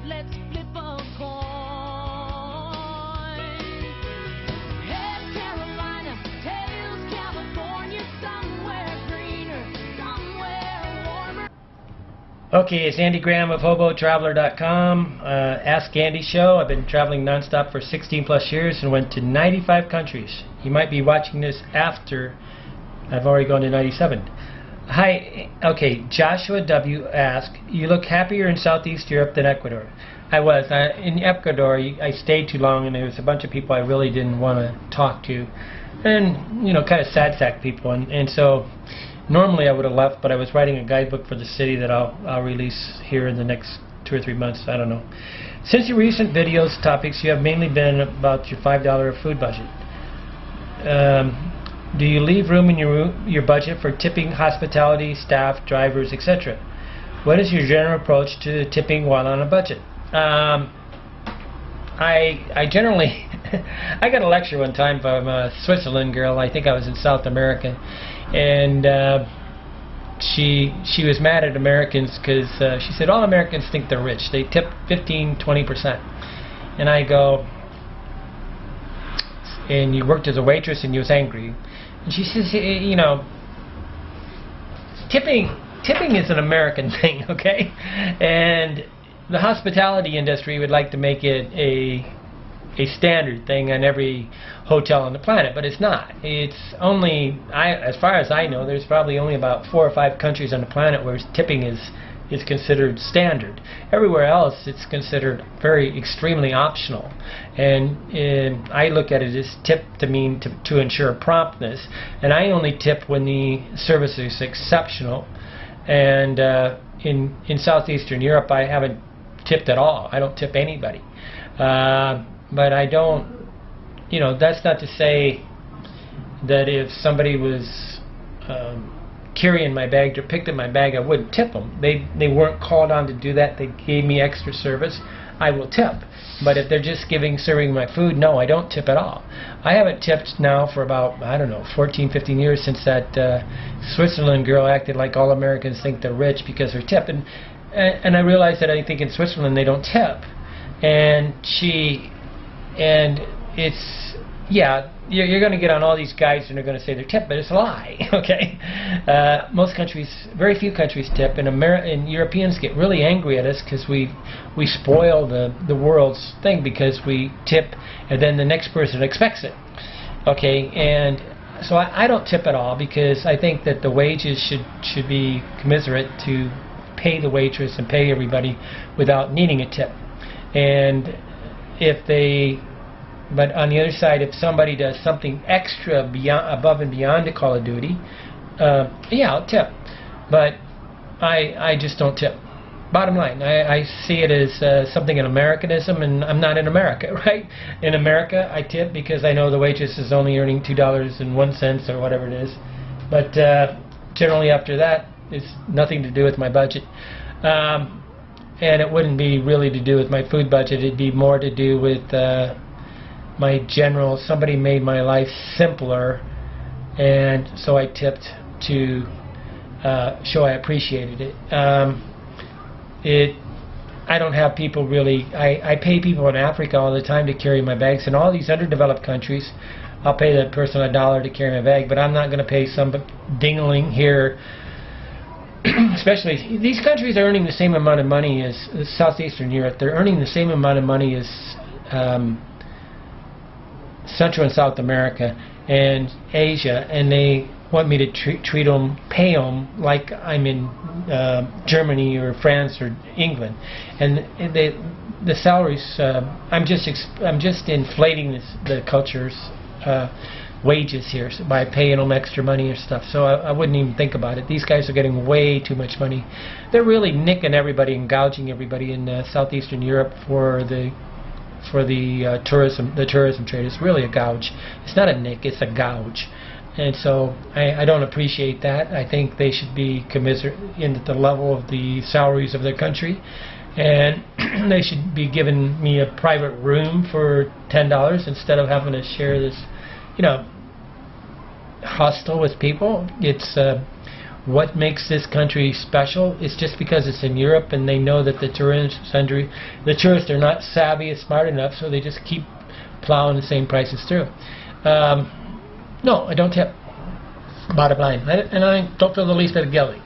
let's flip a coin. Head Carolina, tails California, somewhere greener, somewhere warmer. Okay, it's Andy Graham of hoboontheroad.com. Ask Andy show. I've been traveling nonstop for 16 plus years and went to 95 countries. You might be watching this after I've already gone to 97. Hi, okay, Joshua W. asked, you look happier in Southeast Europe than Ecuador. I was. In Ecuador, I stayed too long and there was a bunch of people I really didn't want to talk to. And, you know, kind of sad sack people. And so, normally I would have left, but I was writing a guidebook for the city that I'll release here in the next 2 or 3 months. I don't know. Since your recent videos topics, you have mainly been about your $5 food budget. Do you leave room in your budget for tipping hospitality, staff, drivers, etc.? What is your general approach to tipping while on a budget? I generally I got a lecture one time from a Switzerland girl. I think I was in South America, and she was mad at Americans because she said all Americans think they're rich. They tip 15-20%, and I go, and you worked as a waitress and you was angry. And she says, you know, tipping is an American thing, okay? And the hospitality industry would like to make it a standard thing on every hotel on the planet, but it's not. It's only, as far as I know, there's probably only about 4 or 5 countries on the planet where tipping is considered standard. Everywhere else it's considered very extremely optional, and I look at it as tip to mean to ensure promptness, and I only tip when the service is exceptional. And in Southeastern Europe I haven't tipped at all. I don't tip anybody, but I don't, you know, that's not to say that if somebody was carrying my bag or picked up my bag, I wouldn't tip them. They weren't called on to do that. They gave me extra service. I will tip. But if they're just serving my food, no, I don't tip at all. I haven't tipped now for about, I don't know, 14, 15 years since that Switzerland girl acted like all Americans think they're rich because they're tipping. And I realized that I think in Switzerland they don't tip. And it's, yeah, you're going to get on all these guys and they're going to say they're tip, but it's a lie, okay? Most countries, very few countries tip, and Europeans get really angry at us because we spoil the world's thing because we tip and then the next person expects it, okay? And so I don't tip at all because I think that the wages should be commensurate to pay the waitress and pay everybody without needing a tip. And but on the other side, if somebody does something extra above and beyond the call of duty, yeah, I'll tip. But I just don't tip. Bottom line, I see it as something in Americanism, and I'm not in America, right? In America, I tip because I know the waitress is only earning $2.01 or whatever it is. But generally after that, it's nothing to do with my budget. And it wouldn't be really to do with my food budget. It'd be more to do with my general, somebody made my life simpler, and so I tipped to show I appreciated it. I don't have people really, I pay people in Africa all the time to carry my bags. In all these underdeveloped countries, I'll pay that person $1 to carry my bag, but I'm not going to pay some dingling here. Especially, these countries are earning the same amount of money as Southeastern Europe. They're earning the same amount of money as Central and South America and Asia, and they want me to treat them, pay them like I'm in Germany or France or England, and the salaries. I'm just inflating the culture's wages here by paying them extra money or stuff. So I wouldn't even think about it. These guys are getting way too much money. They're really nicking everybody and gouging everybody in Southeastern Europe for the tourism trade. It's really a gouge. It's not a nick, it's a gouge. And so I don't appreciate that. I think they should be commiserate in the level of the salaries of their country, and they should be giving me a private room for $10 instead of having to share this, you know, hostel with people. It's what makes this country special is just because it's in Europe and they know that the tourists are not savvy and smart enough, so they just keep plowing the same prices through. No, I don't tip. Bottom line. And I don't feel the least bit guilty.